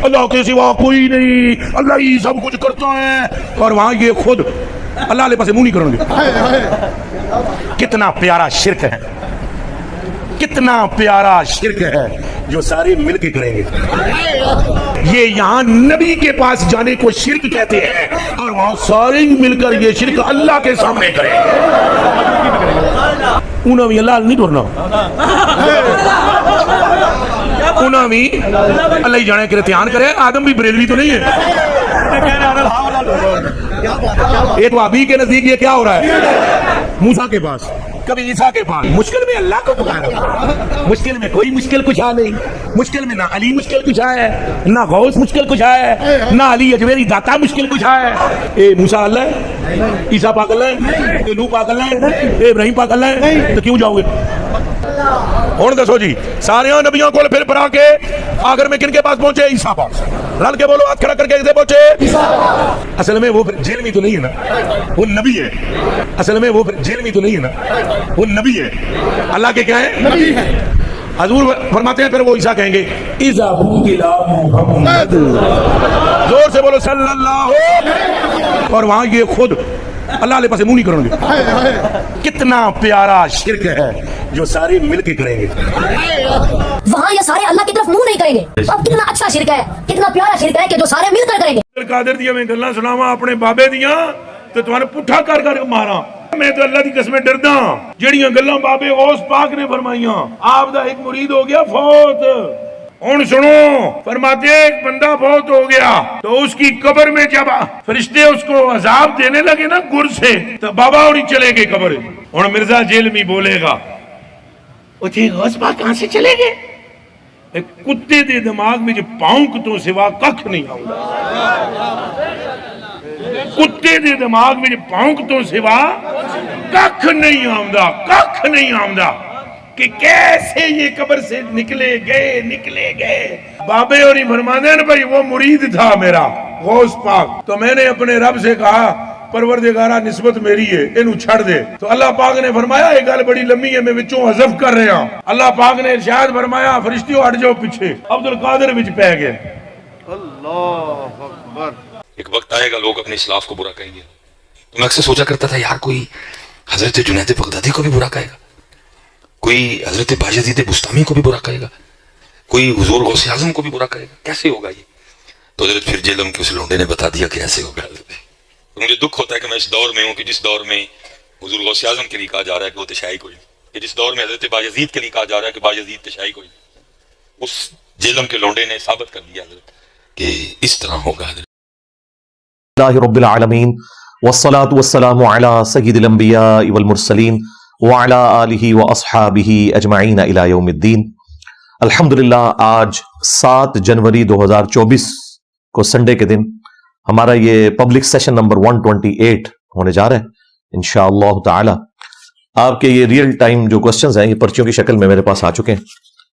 اللہ کے سوا کوئی نہیں، اللہ ہی سب کچھ کرتا ہے، اور وہاں یہ خود اللہ علیہ پاس منہ نہیں کریں گے۔ کتنا پیارا شرک ہے، کتنا پیارا شرک ہے جو سارے مل کے کریں گے۔ یہ یہاں نبی کے پاس جانے کو شرک کہتے ہیں، اور وہاں سارے مل کر یہ شرک اللہ کے سامنے کریں گے۔ انہوں بھی اللہ نہیں ٹورنا، انہوں بھی اللہ ہی جانے کے دھیان کرے۔ آدم بھی بریلوی تو نہیں ہے، یہ تو ابھی کے نزدیک یہ کیا ہو رہا ہے؟ موسیٰ کے پاس، کبھی عیسیٰ کے پاس، مشکل میں اللہ کو پکارا، مشکل میں کوئی مشکل کشا نہیں، مشکل میں نہ علی مشکل کشا ہے، نہ غوث مشکل کشا ہے، نہ علی اجمیری داتا مشکل کشا ہے۔ اے موسیٰ اللہ ہے، عیسیٰ پاک اللہ ہے، اے نوح پاک اللہ ہے، اے ابراہیم پاک اللہ ہے، تو کیوں جاؤ گے؟ اور دسو جی، سارے نبیوں کو پھر پڑھا کے آخر میں کن کے پاس پہنچے؟ عیسیٰ پاس۔ رل کے بولو، ہاتھ کھڑا کر کے کسے پہنچے؟ اصل میں وہ جیل میں تو نہیں ہے نا، وہ نبی ہے۔ اصل میں وہ جیل میں تو نہیں ہے نا، وہ نبی ہے، اللہ کے کیا ہے؟ نبی ہے۔ حضور فرماتے ہیں پھر وہ عیسیٰ کہیں گے اذا بوئلا محمد، زور سے بولو صلی اللہ، اور وہاں یہ خود اللہ علیہ پاس منہ نہیں کریں گے۔ کتنا پیارا شرک ہے جو سارے مل کے کریں گے، وہاں یہ سارے اللہ کی طرف منہ نہیں کریں گے۔ اب کتنا اچھا شرک ہے، کتنا پیارا شرک ہے کہ جو سارے مل کر کریں گے۔ قادر دیا میں گلاں سناواں اپنے بابے دیاں تے تمہارے پٹھا کر کر ماراں، میں تو اللہ دی قسمیں ڈردا ہاں جڑیاں گلاں بابے غوث پاک نے فرمائیاں۔ آپ دا ایک مرید ہو گیا فوت، ہن سنو، فرماتے ہیں ایک بندہ فوت ہو گیا تو اس کی قبر میں جب فرشتے اس کو عذاب دینے لگے نا گر سے، تو بابا اور چلے گئے قبر۔ ہن مرزا جیل میں بولے گا اٹھے غوث پاک کہاں سے چلے گئے؟ ایک کتے دے دماغ میں جو پاؤں تو سوا ککھ نہیں آؤں، کتے دے دماغ میں جو پاؤں تو سوا ککھ نہیں آؤں، ککھ نہیں آؤں کہ کیسے یہ قبر سے نکلے گئے۔ بابے اور فرماتے ہیں بھائی وہ مرید تھا میرا غوث پاک، تو میں نے اپنے رب سے کہا پروردگارہ نسبت میری ہے، انہوں چھڑ دے۔ تو اللہ پاک نے فرمایا یہ گل بڑی لمبی ہے، میں وچوں حذف کر رہا ہوں۔ اللہ پاک نے ارشاد فرمایا فرشتیوں ہٹ جاؤ پیچھے، عبد القادر وچ پہ گئے۔ اللہ اکبر۔ ایک وقت آئے گا لوگ اپنے اسلاف کو برا کہیں گے۔ تو میں اکثر سوچا کرتا تھا یار کوئی حضرت جنید بغدادی کو بھی برا کہے گا، کوئی حضرت بایزید بستامی کو بھی برا کہے گا، کوئی حضور غوث اعظم کو بھی برا کہے گا، کیسے ہوگا یہ؟ تو حضرت پھر جیلم کے اس لونڈے نے بتا دیا کہ ایسے ہوگا۔ مجھے دکھ ہوتا ہے کہ میں اس دور میں ہوں کہ جس دور میں حضور غوث اعظم کے لیے کہا جا رہا ہے کہ وہ تشیعی کوئی نہیں، کہ جس دور میں حضرت بایزید کے لیے کہا جا رہا ہے کہ بایزید تشیعی کوئی نہیں، اس جیلم کے لونڈے نے ثابت کر دیا حضرت کہ اس طرح ہوگا۔ حضرت اللہ رب العالمین والصلاة والسلام علی سید الانبیاء والمرسلین وعلی آلہ واصحابہ اجمعین الی یوم الدین۔ الحمدللہ آج 7 جنوری 2024 کو سنڈے کے دن ہمارا یہ پبلک سیشن نمبر 128 ہونے جا رہا ہے انشاءاللہ تعالی۔ آپ کے یہ ریئل ٹائم جو کوسچنز ہیں یہ پرچیوں کی شکل میں میرے پاس آ چکے ہیں،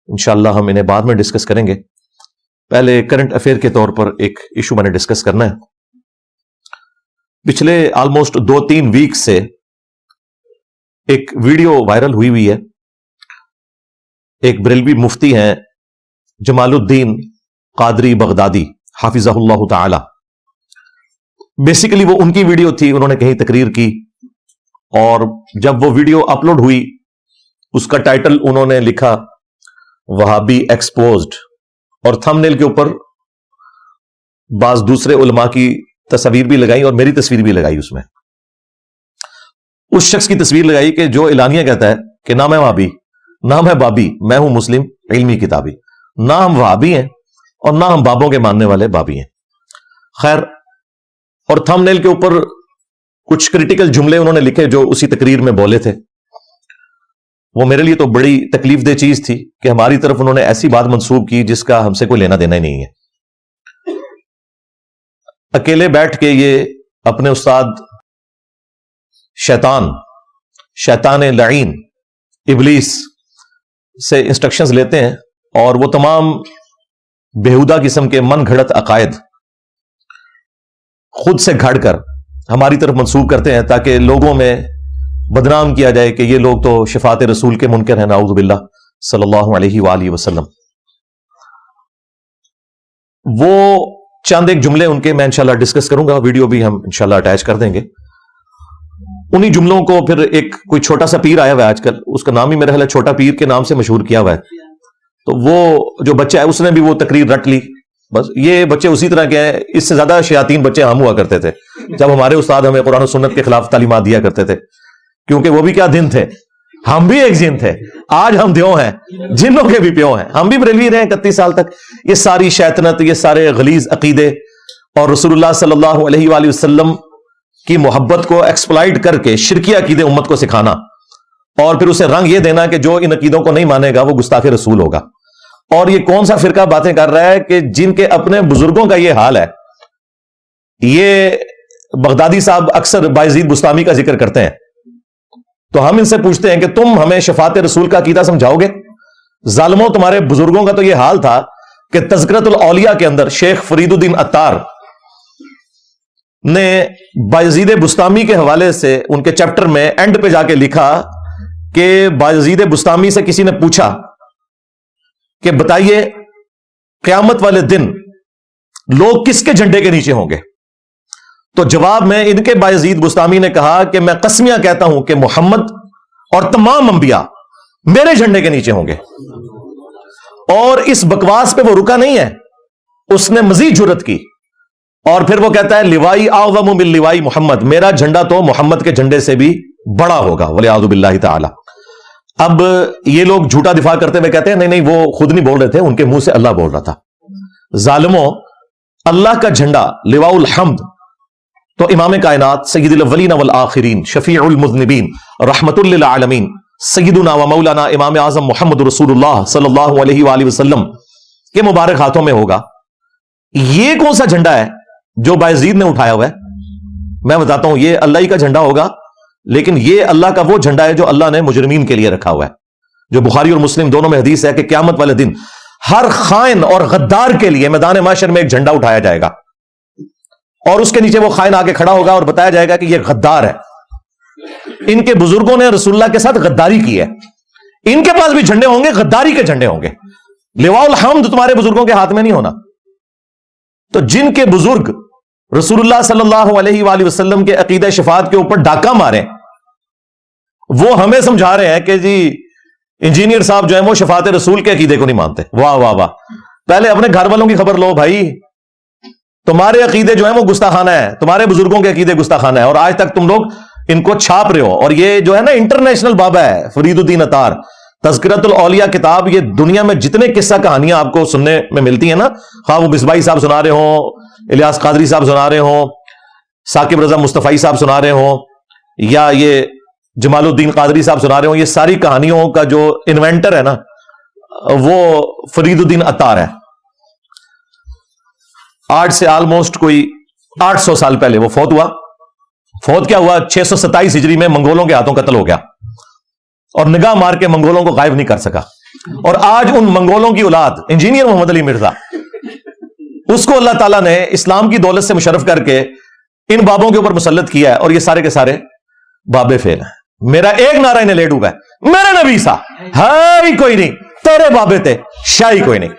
انشاءاللہ ہم انہیں بعد میں ڈسکس کریں گے۔ پہلے کرنٹ افیئر کے طور پر ایک ایشو میں نے ڈسکس کرنا ہے۔ پچھلے آلموسٹ 2-3 ویک سے ایک ویڈیو وائرل ہوئی ہے، ایک بریلوی مفتی ہیں جمال الدین قادری بغدادی حافظہ اللہ تعالی، بیسیکلی وہ ان کی ویڈیو تھی، انہوں نے کہیں تقریر کی، اور جب وہ ویڈیو اپلوڈ ہوئی اس کا ٹائٹل انہوں نے لکھا وہابی ایکسپوزڈ، اور تھمب نیل کے اوپر بعض دوسرے علماء کی تصویر بھی لگائی اور میری تصویر بھی لگائی۔ اس میں اس شخص کی تصویر لگائی کہ جو اعلانیہ کہتا ہے کہ نہ میں وہابی، نہ میں بابی، میں ہوں مسلم علمی کتابی، نہ ہم وہابی ہیں اور نہ ہم بابوں کے ماننے والے بابی ہیں۔ خیر، اور تھمب نیل کے اوپر کچھ کریٹیکل جملے انہوں نے لکھے جو اسی تقریر میں بولے تھے۔ وہ میرے لیے تو بڑی تکلیف دہ چیز تھی کہ ہماری طرف انہوں نے ایسی بات منسوب کی جس کا ہم سے کوئی لینا دینا ہی نہیں ہے۔ اکیلے بیٹھ کے یہ اپنے استاد شیطان لعین ابلیس سے انسٹرکشنز لیتے ہیں، اور وہ تمام بےہودہ قسم کے من گھڑت عقائد خود سے گھڑ کر ہماری طرف منسوب کرتے ہیں تاکہ لوگوں میں بدنام کیا جائے کہ یہ لوگ تو شفاعت رسول کے منکر ہیں، نعوذ باللہ صلی اللہ علیہ وآلہ وسلم۔ وہ چند ایک جملے ان کے میں انشاءاللہ ڈسکس کروں گا, ویڈیو بھی ہم انشاءاللہ اٹیچ کر دیں گے. انہی جملوں کو پھر ایک کوئی چھوٹا سا پیر آیا ہوا ہے آج کل, اس کا نام ہی میرا خیال ہے چھوٹا پیر کے نام سے مشہور کیا ہوا ہے, تو وہ جو بچہ ہے اس نے بھی وہ تقریر رٹ لی. بس یہ بچے اسی طرح کے ہیں, اس سے زیادہ شیاطین بچے ہم ہوا کرتے تھے جب ہمارے استاد ہمیں قرآن و سنت کے خلاف تعلیمات دیا کرتے تھے, کیونکہ وہ بھی کیا دن تھے, ہم بھی ایک جن تھے. آج ہم دیو ہیں, جنوں کے بھی پیو ہیں, ہم بھی بریلوی رہے 31 سال تک. یہ ساری شیطنت, یہ سارے غلیظ عقیدے اور رسول اللہ صلی اللہ علیہ وآلہ وسلم کی محبت کو ایکسپلائٹ کر کے شرکی عقیدے امت کو سکھانا, اور پھر اسے رنگ یہ دینا کہ جو ان عقیدوں کو نہیں مانے گا وہ گستاخ رسول ہوگا. اور یہ کون سا فرقہ باتیں کر رہا ہے کہ جن کے اپنے بزرگوں کا یہ حال ہے. یہ بغدادی صاحب اکثر بایزید بستامی کا ذکر کرتے ہیں, تو ہم ان سے پوچھتے ہیں کہ تم ہمیں شفاعت رسول کا عقیدہ سمجھاؤ گے؟ ظالموں, تمہارے بزرگوں کا تو یہ حال تھا کہ تذکرۃ الاولیاء کے اندر شیخ فرید الدین عطار نے بایزید بستامی کے حوالے سے ان کے چیپٹر میں اینڈ پہ جا کے لکھا کہ بایزید بستامی سے کسی نے پوچھا کہ بتائیے قیامت والے دن لوگ کس کے جھنڈے کے نیچے ہوں گے؟ تو جواب میں ان کے بایزید بستامی نے کہا کہ میں قسمیاں کہتا ہوں کہ محمد اور تمام انبیاء میرے جھنڈے کے نیچے ہوں گے. اور اس بکواس پہ وہ رکا نہیں ہے, اس نے مزید جرت کی اور پھر وہ کہتا ہے لوائی اعظم من لوائی محمد, میرا جھنڈا تو محمد کے جھنڈے سے بھی بڑا ہوگا والعیاذ باللہ تعالی. اب یہ لوگ جھوٹا دفاع کرتے ہوئے کہتے ہیں نہیں نہیں وہ خود نہیں بول رہے تھے, ان کے منہ سے اللہ بول رہا تھا. ظالموں, اللہ کا جھنڈا لواء الحمد تو امام کائنات سید الاولین والآخرین شفیع المذنبین رحمت للعالمین سیدنا و مولانا امام اعظم محمد رسول اللہ صلی اللہ علیہ وآلہ وسلم کے مبارک ہاتھوں میں ہوگا. یہ کون سا جھنڈا ہے جو بایزید نے اٹھایا ہوا ہے؟ میں بتاتا ہوں, یہ اللہ ہی کا جھنڈا ہوگا, لیکن یہ اللہ کا وہ جھنڈا ہے جو اللہ نے مجرمین کے لیے رکھا ہوا ہے, جو بخاری اور مسلم دونوں میں حدیث ہے کہ قیامت والے دن ہر خائن اور غدار کے لیے میدان محشر میں ایک جھنڈا اٹھایا جائے گا, اور اس کے نیچے وہ خائن آ کے کھڑا ہوگا اور بتایا جائے گا کہ یہ غدار ہے. ان کے بزرگوں نے رسول اللہ کے ساتھ غداری کی ہے, ان کے پاس بھی جھنڈے ہوں گے, غداری کے جھنڈے ہوں گے. لواء الحمد تمہارے بزرگوں کے ہاتھ میں نہیں ہونا. تو جن کے بزرگ رسول اللہ صلی اللہ علیہ وآلہ وسلم کے عقیدہ شفاعت کے اوپر ڈاکہ مارے, وہ ہمیں سمجھا رہے ہیں کہ جی انجینئر صاحب جو ہے وہ شفاعت رسول کے عقیدے کو نہیں مانتے. واہ واہ واہ, پہلے اپنے گھر والوں کی خبر لو بھائی, تمہارے عقیدے جو ہیں وہ گستاخانہ ہے, تمہارے بزرگوں کے عقیدے گستاخانہ ہے, اور آج تک تم لوگ ان کو چھاپ رہے ہو. اور یہ جو ہے نا انٹرنیشنل بابا ہے فرید الدین عطار, تذکرۃ الاولیاء کتاب, یہ دنیا میں جتنے قصہ کہانیاں آپ کو سننے میں ملتی ہیں نا, خواہ وہ مصباحی صاحب سنا رہے ہوں, الیاس قادری صاحب سنا رہے ہوں, ثاقب رضا مصطفی صاحب سنا رہے ہوں, یا یہ جمال الدین قادری صاحب سنا رہے ہوں, یہ ساری کہانیوں کا جو انوینٹر ہے نا وہ فرید الدین عطار ہے. آج سے آلموسٹ کوئی 800 سال پہلے وہ فوت ہوا. فوت کیا ہوا؟ 627 ہجری میں منگولوں کے ہاتھوں قتل ہو گیا, اور نگاہ مار کے منگولوں کو غائب نہیں کر سکا. اور آج ان منگولوں کی اولاد انجینئر محمد علی مرزا, اس کو اللہ تعالیٰ نے اسلام کی دولت سے مشرف کر کے ان بابوں کے اوپر مسلط کیا ہے, اور یہ سارے کے سارے بابے فیل ہیں. میرا ایک نعرہ انہیں لے ڈوبا ہے, میرے نبی سا ہائی کوئی نہیں, تیرے بابے تھے شاہی کوئی نہیں.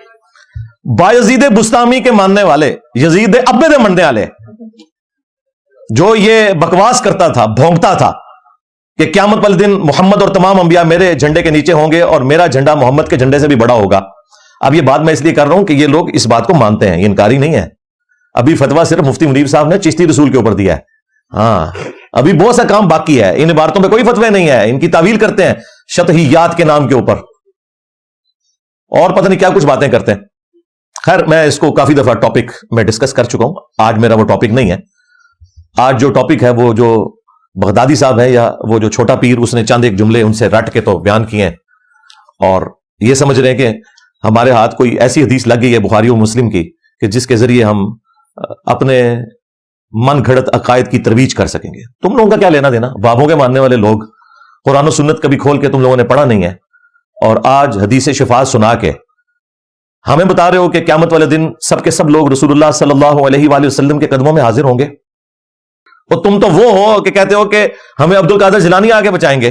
بایزید بستامی کے ماننے والے, یزید ابے دے مننے والے, جو یہ بکواس کرتا تھا, بھونکتا تھا کہ قیامت والے دن محمد اور تمام انبیاء میرے جھنڈے کے نیچے ہوں گے اور میرا جھنڈا محمد کے جھنڈے سے بھی بڑا ہوگا. اب یہ بات میں اس لیے کر رہا ہوں کہ یہ لوگ اس بات کو مانتے ہیں, یہ انکاری نہیں ہے. ابھی فتویٰ صرف مفتی منیب صاحب نے چشتی رسول کے اوپر دیا ہے, ہاں ابھی بہت سا کام باقی ہے. ان عبارتوں پہ کوئی فتوی نہیں ہے, ان کی تعویل کرتے ہیں شطحیات کے نام کے اوپر, اور پتہ نہیں کیا کچھ باتیں کرتے ہیں. خیر, میں اس کو کافی دفعہ ٹاپک میں ڈسکس کر چکا ہوں, آج میرا وہ ٹاپک نہیں ہے. آج جو ٹاپک ہے وہ جو بغدادی صاحب ہے یا وہ جو چھوٹا پیر, اس نے چند ایک جملے ان سے رٹ کے تو بیان کیے ہیں, اور یہ سمجھ رہے ہیں کہ ہمارے ہاتھ کوئی ایسی حدیث لگ گئی ہے بخاری و مسلم کی کہ جس کے ذریعے ہم اپنے من گھڑت عقائد کی ترویج کر سکیں گے. تم لوگوں کا کیا لینا دینا؟ بابوں کے ماننے والے لوگ قرآن و سنت کبھی کھول کے تم لوگوں نے پڑھا نہیں ہے, اور آج حدیث شفاعت سنا کے ہمیں بتا رہے ہو کہ قیامت والے دن سب کے سب لوگ رسول اللہ صلی اللہ علیہ وآلہ وسلم کے قدموں میں حاضر ہوں گے. اور تم تو وہ ہو کہ کہتے ہو کہ ہمیں عبد القادر جیلانی آگے بچائیں گے.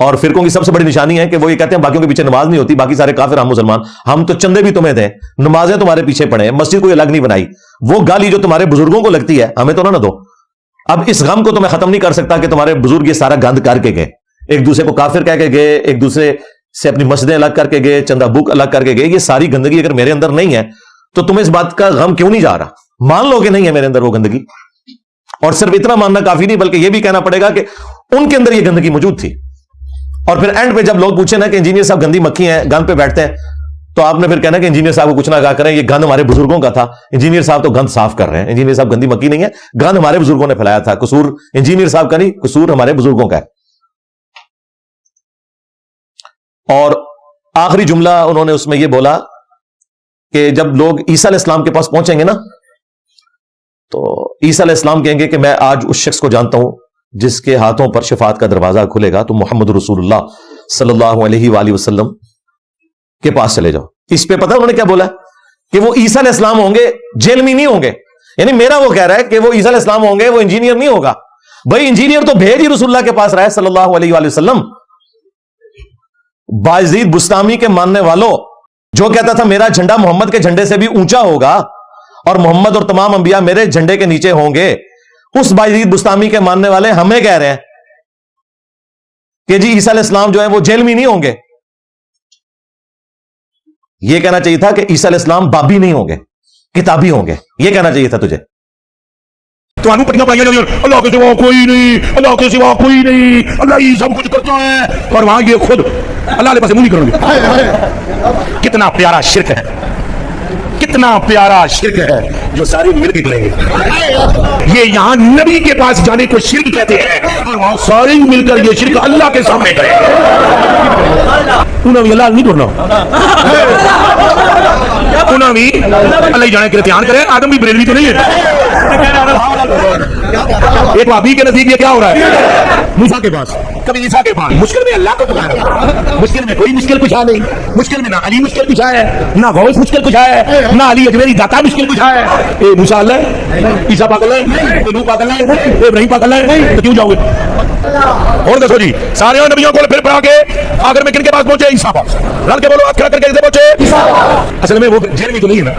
اور فرقوں کی سب سے بڑی نشانی ہے کہ وہ یہ کہتے ہیں باقیوں کے پیچھے نماز نہیں ہوتی، باقی سارے کافر، ہم مسلمان، ہم تو چندے بھی تمہیں دیں، نمازیں تمہارے پیچھے پڑھیں، مسجد کوئی الگ نہیں بنائی، وہ گالی جو تمہارے بزرگوں کو لگتی ہے ہمیں تو نہ دو۔ اب اس غم کو تو میں ختم نہیں کر سکتا کہ تمہارے بزرگ یہ سارا گند کر کے گئے، ایک دوسرے کو کافر کہہ کے گئے، ایک دوسرے سے اپنی مسجدیں الگ کر کے گئے، چندہ بک الگ کر کے گئے، یہ ساری گندگی اگر میرے اندر نہیں ہے تو تمہیں اس بات کا غم کیوں نہیں جا رہا؟ مان لو کہ نہیں ہے میرے اندر وہ گندگی، اور صرف اتنا ماننا کافی نہیں بلکہ یہ بھی کہنا پڑے گا کہ ان کے اندر یہ گندگی موجود تھی۔ اور پھر اینڈ پہ جب لوگ پوچھیں نا کہ انجینئر صاحب گندی مکھی ہیں، گند پہ بیٹھتے ہیں، تو آپ نے پھر کہنا کہ انجینئر صاحب کو کچھ نہ کہا کریں، یہ گند ہمارے بزرگوں کا تھا، انجینئر صاحب تو گند صاف کر رہے ہیں، انجینئر صاحب گندی مکھی نہیں ہے، گند ہمارے بزرگوں نے پھیلایا تھا، قصور انجینئر صاحب کا نہیں، قصور ہمارے بزرگوں کا ہے۔ اور آخری جملہ انہوں نے اس میں یہ بولا کہ جب لوگ عیسیٰ علیہ السلام کے پاس پہنچیں گے نا تو عیسیٰ علیہ السلام کہیں گے کہ میں آج اس شخص کو جانتا ہوں جس کے ہاتھوں پر شفاعت کا دروازہ کھلے گا، تو محمد رسول اللہ صلی اللہ علیہ وآلہ وسلم کے پاس چلے جاؤ۔ اس پہ پتہ انہوں نے کیا بولا کہ وہ عیسیٰ علیہ السلام ہوں گے، جیل میں نہیں ہوں گے، یعنی میرا وہ کہہ رہا ہے کہ وہ عیسیٰ علیہ السلام ہوں گے، وہ انجینئر نہیں ہوگا۔ بھائی انجینئر تو بھیج ہی رسول اللہ کے پاس رہا ہے صلی اللہ علیہ وآلہ وسلم۔ بایزید بستامی کے ماننے والوں، جو کہتا تھا میرا جھنڈا محمد کے جھنڈے سے بھی اونچا ہوگا اور محمد اور تمام انبیاء میرے جھنڈے کے نیچے ہوں گے، اس بایزید بستامی کے ماننے والے ہمیں کہہ رہے ہیں کہ جی عیسیٰ علیہ السلام جو ہے وہ جیل میں نہیں ہوں گے۔ یہ کہنا چاہیے تھا کہ عیسیٰ علیہ السلام بابی نہیں ہوں گے، کتابی ہوں گے، یہ کہنا چاہیے تھا تجھے۔ تو انو پٹیاں پائیں گے اللہ کے سوا کوئی نہیں، اللہ کے سوا کوئی نہیں، اللہ ہی سب کچھ کرتا ہے، اور وہاں یہ خود اللہ کے پاس منہ نہیں کریں گے۔ کتنا پیارا شرک ہے، کتنا پیارا شرک ہے جو سارے مل کے کریں گے۔ یہ یہاں نبی کے پاس جانے کو شرک کہتے ہیں اور وہاں سارے مل کر یہ شرک اللہ کے سامنے کریں گے۔ انہوں نے اللہ نہیں ڈرنا، انہوں نے اللہ جانے کے لیے دھیان کریں، آدم بھی بریلوی تو نہیں ہے۔ ایک وہابی کے نزدیک یہ کیا ہو رہا ہے؟ موسیٰ کے پاس، کبھی عیسیٰ کے پاس، مشکل میں اللہ کو پکارا، مشکل میں کوئی مشکل کچھ نہیں، مشکل میں نہ علی مشکل کچھ ہے، نہ غوث مشکل کچھ ہے، نہ علی اجمیری داتا مشکل کچھ ہے۔ اے موسیٰ اللہ ہے، عیسیٰ پاگل ہے، نوح پاگل ہے، ابراہیم پاگل ہے، تو کیوں جاؤ گے؟ اور دسو جی، سارے نبیوں کو پھر پڑھا کے آخر میں کن کے پاس پہنچے؟ عیسیٰ پاس۔ رل کے بولو، ہاتھ کھڑا کر کے کسے پہنچے؟ اصل میں وہ جیل میں تو نہیں ہے نا،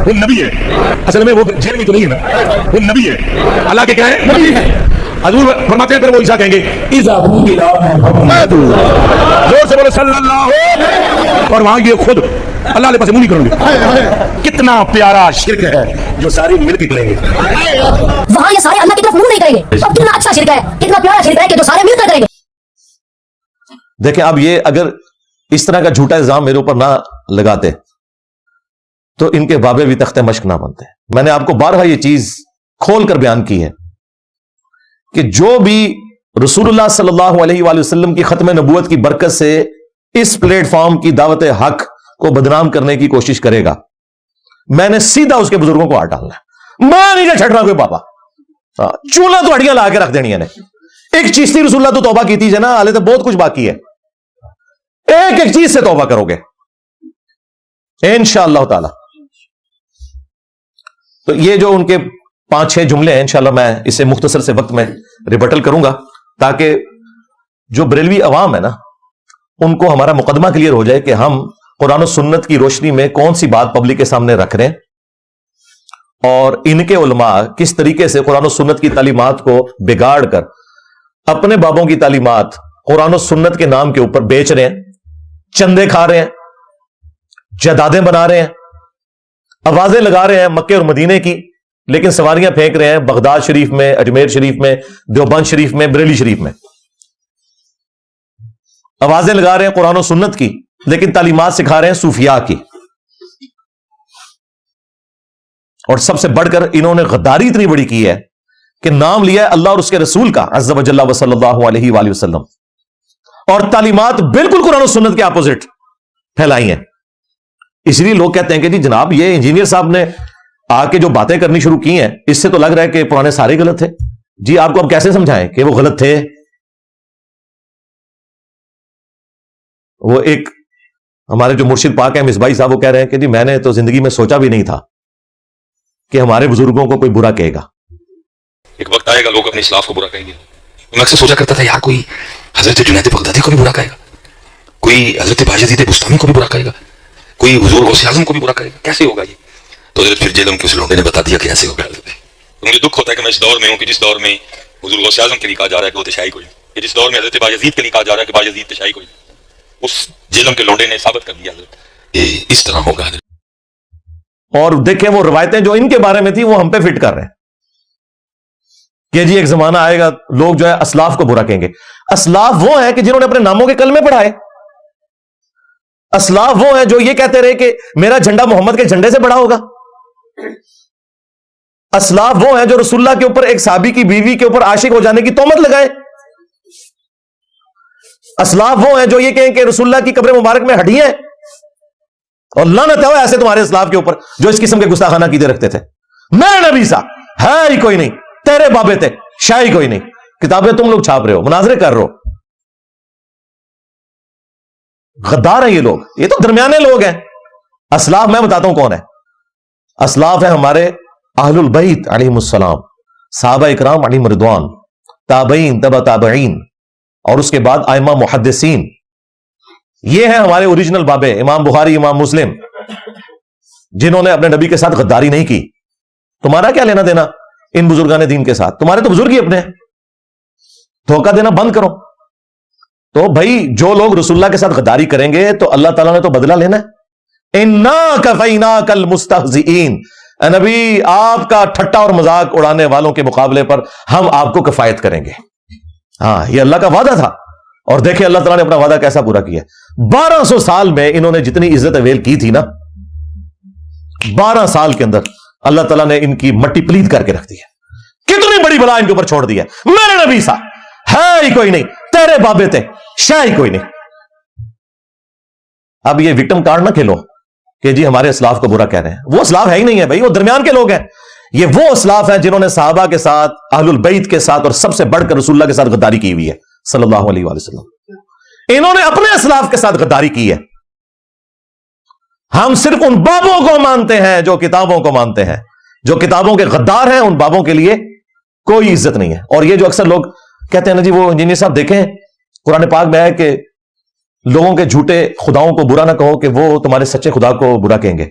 وہ نبی ہے۔ اصل میں وہ جیل میں تو نہیں ہے نا، وہ نبی ہے، اللہ کے کیا ہے؟ نبی ہے۔ حضور فرماتے ہیں پھر وہ عیسیٰ کہیں گے عیسیٰ زور سے بولو صلی اللہ، اور وہاں یہ خود اللہ کے پاس منہ نہیں کریں گے۔ کتنا پیارا شرک ہے جو سارے مل کے کریں گے۔ وہاں یہ سارے اللہ کی طرف منہ نہیں کریں گے۔ اب کتنا اچھا شرک ہے، کتنا پیارا شرک ہے کہ جو سارے مل کر کریں گے۔ دیکھیں اب یہ اگر اس طرح کا جھوٹا الزام میرے اوپر نہ لگاتے تو ان کے بابے بھی تخت مشق نہ بنتے۔ میں نے آپ کو بارہا یہ چیز کھول کر بیان کی ہے کہ جو بھی رسول اللہ صلی اللہ علیہ وآلہ وسلم کی ختم نبوت کی برکت سے اس پلیٹ فارم کی دعوت حق کو بدنام کرنے کی کوشش کرے گا، میں نے سیدھا اس کے بزرگوں کو ہاتھ ڈالنا ہے، میں نہیں چھٹنا کوئی بابا، چولہا تو ہڈیاں لا کے رکھ دینی ہے۔ ایک چیز تھی رسول اللہ تو توبہ کی تھی جنا، حالے تو بہت کچھ باقی ہے، ایک ایک چیز سے توبہ کرو گے انشاءاللہ تعالی۔ تو یہ جو ان کے 5-6 جملے ہیں انشاءاللہ میں اسے مختصر سے وقت میں ریبٹل کروں گا تاکہ جو بریلوی عوام ہے نا ان کو ہمارا مقدمہ کلیئر ہو جائے کہ ہم قرآن و سنت کی روشنی میں کون سی بات پبلک کے سامنے رکھ رہے ہیں اور ان کے علماء کس طریقے سے قرآن و سنت کی تعلیمات کو بگاڑ کر اپنے بابوں کی تعلیمات قرآن و سنت کے نام کے اوپر بیچ رہے ہیں، چندے کھا رہے ہیں، جائیدادیں بنا رہے ہیں، آوازیں لگا رہے ہیں مکے اور مدینے کی، لیکن سواریاں پھینک رہے ہیں بغداد شریف میں، اجمیر شریف میں، دیوبند شریف میں، بریلی شریف میں، آوازیں لگا رہے ہیں قرآن و سنت کی لیکن تعلیمات سکھا رہے ہیں صوفیاء کی۔ اور سب سے بڑھ کر انہوں نے غداری اتنی بڑی کی ہے کہ نام لیا ہے اللہ اور اس کے رسول کا عز و جل و صلی اللہ علیہ وآلہ وسلم، اور تعلیمات بالکل قرآن و سنت کے اپوزٹ پھیلائی ہیں۔ اس لیے لوگ کہتے ہیں کہ جی جناب یہ انجینئر صاحب نے آ کے جو باتیں کرنی شروع کی ہیں اس سے تو لگ رہا ہے کہ پرانے سارے غلط تھے۔ جی آپ کو اب کیسے سمجھائیں کہ وہ غلط تھے؟ وہ ایک ہمارے جو مرشد پاک ہیں مصباحی صاحب وہ کہہ رہے ہیں کہ جی میں نے تو زندگی میں سوچا بھی نہیں تھا کہ ہمارے بزرگوں کو کوئی برا کہے گا۔ ایک وقت آئے گا لوگ اپنے اسلاف کو برا کہیں گے۔ میں اکثر سوچا کرتا تھا یار کوئی حضرت جنید بغدادی کو بھی برا کہے گا, کوئی حضرت باجدید بستامی کو بھی برا کہے گا, کوئی حضور غوث اعظم کو بھی برا کہے گا. کیسے ہوگا یہ؟ تو حضرت پھر جیلم کے اس لونڈے نے بتا دیا کہ ایسے ہوگا. تو مجھے دکھ ہوتا ہے کہ میں اس دور میں ہوں کہ جس دور میں حضور غوث اعظم کے لیے کہا جا رہا ہے کہ وہ تشیعی کوئی نہیں, جس دور میں حضرت باجدید کے لیے کہا جا رہا ہے کہ باجدید تشیعی کوئی نہیں, اس جیلم کے لونڈے نے ثابت کر دیا حضرت یہ اس طرح ہوگا. حضرت اور دیکھیں وہ روایتیں جو ان کے بارے میں تھی وہ ہم پہ فٹ کر رہے ہیں کہ جی ایک زمانہ آئے گا لوگ جو ہے اسلاف کو برا کہیں گے. اسلاف وہ ہیں کہ جنہوں نے اپنے ناموں کے کلمے پڑھائے. اسلاف وہ ہیں جو یہ کہتے رہے کہ میرا جھنڈا محمد کے جھنڈے سے بڑا ہوگا. اسلاف وہ ہیں جو رسول اللہ کے اوپر ایک صحابی کی بیوی کے اوپر عاشق ہو جانے کی تہمت لگائے. اسلاف وہ ہیں جو یہ کہیں کہ رسول اللہ کی قبر مبارک میں ہڈیاں ہیں, اور لعنت ہے ایسے تمہارے اسلاف کے اوپر جو اس قسم کے گستاخانہ عقیدے رکھتے تھے. میرے نبی سا ہے ہی کوئی نہیں, تیرے بابے تھے شاہی کوئی نہیں, کتابیں تم لوگ چھاپ رہے ہو, مناظرے کر رہے ہو. غدار ہیں یہ لوگ, یہ تو درمیانے لوگ ہیں. اسلاف میں بتاتا ہوں کون ہے. اسلاف ہے ہمارے اہل البیت علیہم السلام, صحابہ اکرام علیہم رضوان, تابعین تبع تابعین, اور اس کے بعد ائمہ محدثین. یہ ہیں ہمارے اوریجنل بابے, امام بخاری, امام مسلم, جنہوں نے اپنے نبی کے ساتھ غداری نہیں کی. تمہارا کیا لینا دینا ان بزرگان دین کے ساتھ؟ تمہارے تو بزرگ ہی اپنے ہیں. دھوکہ دینا بند کرو. تو بھائی جو لوگ رسول اللہ کے ساتھ غداری کریں گے تو اللہ تعالیٰ نے تو بدلہ لینا ہے. اِنَّا كَفَيْنَاكَ الْمُسْتَهْزِئِينَ, اے نبی آپ کا ٹھٹا اور مذاق اڑانے والوں کے مقابلے پر ہم آپ کو کفایت کریں گے. ہاں یہ اللہ کا وعدہ تھا, اور دیکھیں اللہ تعالیٰ نے اپنا وعدہ کیسا پورا کیا. 1200 سال میں انہوں نے جتنی عزت اویل کی تھی نا, 12 سال کے اندر اللہ تعالیٰ نے ان کی مٹی پلید کر کے رکھ دی ہے. کتنی بڑی بلا ان کے اوپر چھوڑ دی ہے. میرے نبی سا ہے ہی کوئی نہیں, تیرے بابے تھے شاہ ہی کوئی نہیں. اب یہ وکٹم کارڈ نہ کھیلو کہ جی ہمارے اسلاف کو برا کہہ رہے ہیں. وہ اسلاف ہے ہی نہیں ہے بھائی, وہ درمیان کے لوگ ہیں. یہ وہ اسلاف ہیں جنہوں نے صحابہ کے ساتھ, اہل البیت کے ساتھ, اور سب سے بڑھ کر رسول اللہ کے ساتھ غداری کی ہوئی ہے صلی اللہ علیہ وآلہ وسلم. انہوں نے اپنے اسلاف کے ساتھ غداری کی ہے. ہم صرف ان بابوں کو مانتے ہیں جو کتابوں کو مانتے ہیں. جو کتابوں کے غدار ہیں ان بابوں کے لیے کوئی عزت نہیں ہے. اور یہ جو اکثر لوگ کہتے ہیں نا جی وہ انجینئر صاحب دیکھیں قرآن پاک میں ہے کہ لوگوں کے جھوٹے خداؤں کو برا نہ کہو کہ وہ تمہارے سچے خدا کو برا کہیں گے.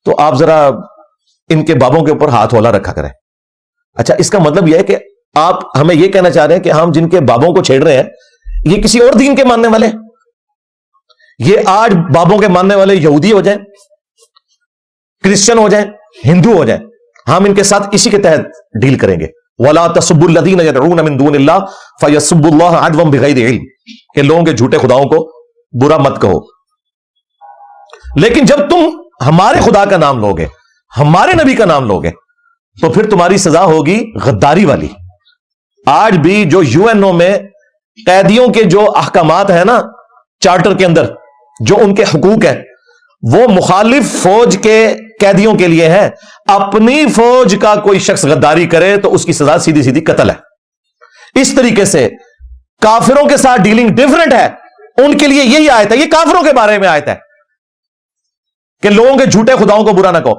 تو آپ ذرا ان کے بابوں کے اوپر ہاتھ والا رکھا کریں. اچھا اس کا مطلب یہ ہے کہ آپ ہمیں یہ کہنا چاہ رہے ہیں کہ ہم جن کے بابوں کو چھیڑ رہے ہیں یہ کسی اور دین کے ماننے والے, یہ آج بابوں کے ماننے والے یہودی ہو جائیں, کرسچن ہو جائیں, ہندو ہو جائیں, ہم ان کے ساتھ اسی کے تحت ڈیل کریں گے. وَلَا تَسُبُّوا الَّذِينَ يَدْعُونَ مِن دُونِ اللَّهِ فَيَسُبُّوا اللَّهَ عَدْوًا بِغَيْرِ عِلْمٍ, کہ لوگوں کے جھوٹے خداؤں کو برا مت کہو. لیکن جب تم ہمارے خدا کا نام لوگے, ہمارے نبی کا نام لوگے, تو پھر تمہاری سزا ہوگی غداری والی. آج بھی جو یو این او میں قیدیوں کے جو احکامات ہیں نا چارٹر کے اندر, جو ان کے حقوق ہیں, وہ مخالف فوج کے قیدیوں کے لیے ہے. اپنی فوج کا کوئی شخص غداری کرے تو اس کی سزا سیدھی سیدھی قتل ہے. اس طریقے سے کافروں کے ساتھ ڈیلنگ ڈیفرنٹ ہے. ان کے لیے یہی آیت ہے, یہ کافروں کے بارے میں آیت ہے کہ لوگوں کے جھوٹے خداؤں کو برا نہ کہو.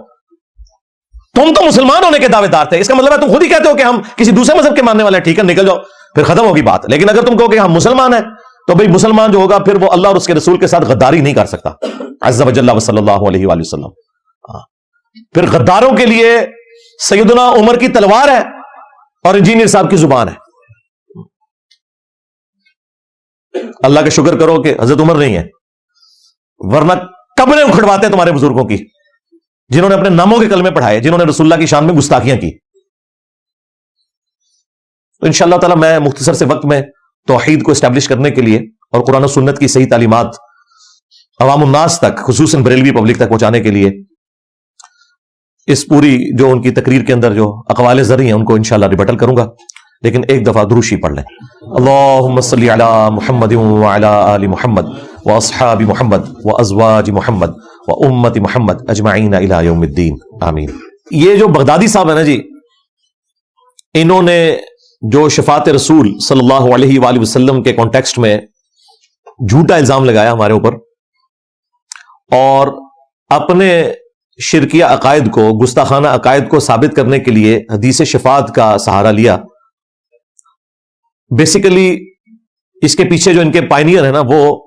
تم تو مسلمان ہونے کے دعوے دار تھے, اس کا مطلب ہے تم خود ہی کہتے ہو کہ ہم کسی دوسرے مذہب کے ماننے والے ہیں. ٹھیک ہے نکل جاؤ, پھر ختم ہوگی بات. لیکن اگر تم کہو کہ ہم مسلمان ہیں تو بھئی مسلمان جو ہوگا پھر وہ اللہ اور اس کے رسول کے ساتھ غداری نہیں کر سکتا. عز وجل صلی اللہ علیہ وآلہ وسلم. پھر غداروں کے لیے سیدنا عمر کی تلوار ہے اور انجینئر صاحب کی زبان ہے. اللہ کا شکر کرو کہ حضرت عمر نہیں ہے, ورنہ قبریں اکھڑواتے تمہارے بزرگوں کی جنہوں نے اپنے ناموں کے کلمے پڑھائے, جنہوں نے رسول اللہ کی شان میں گستاخیاں کی. تو انشاءاللہ تعالی میں مختصر سے وقت میں توحید کو اسٹیبلش کرنے کے لیے اور قرآن و سنت کی صحیح تعلیمات عوام الناس تک, خصوصاً بریلوی پبلک تک پہنچانے کے لیے اس پوری جو ان کی تقریر کے اندر جو اقوال زرعی ہیں ان کو انشاءاللہ ریبٹل کروں گا. لیکن ایک دفعہ دروشی پڑھ لیں. اللہم صلی علی محمد وعلی آل محمد واصحاب محمد وازواج محمد وامت محمد اجمعین الی یوم الدین آمین. یہ جو بغدادی صاحب ہیں نا جی, انہوں نے جو شفاعت رسول صلی اللہ علیہ وآلہ وسلم کے کانٹیکسٹ میں جھوٹا الزام لگایا ہمارے اوپر, اور اپنے شرکیہ عقائد کو, گستاخانہ عقائد کو ثابت کرنے کے لیے حدیث شفاعت کا سہارا لیا. بیسیکلی اس کے پیچھے جو ان کے پائنیئر ہیں نا وہ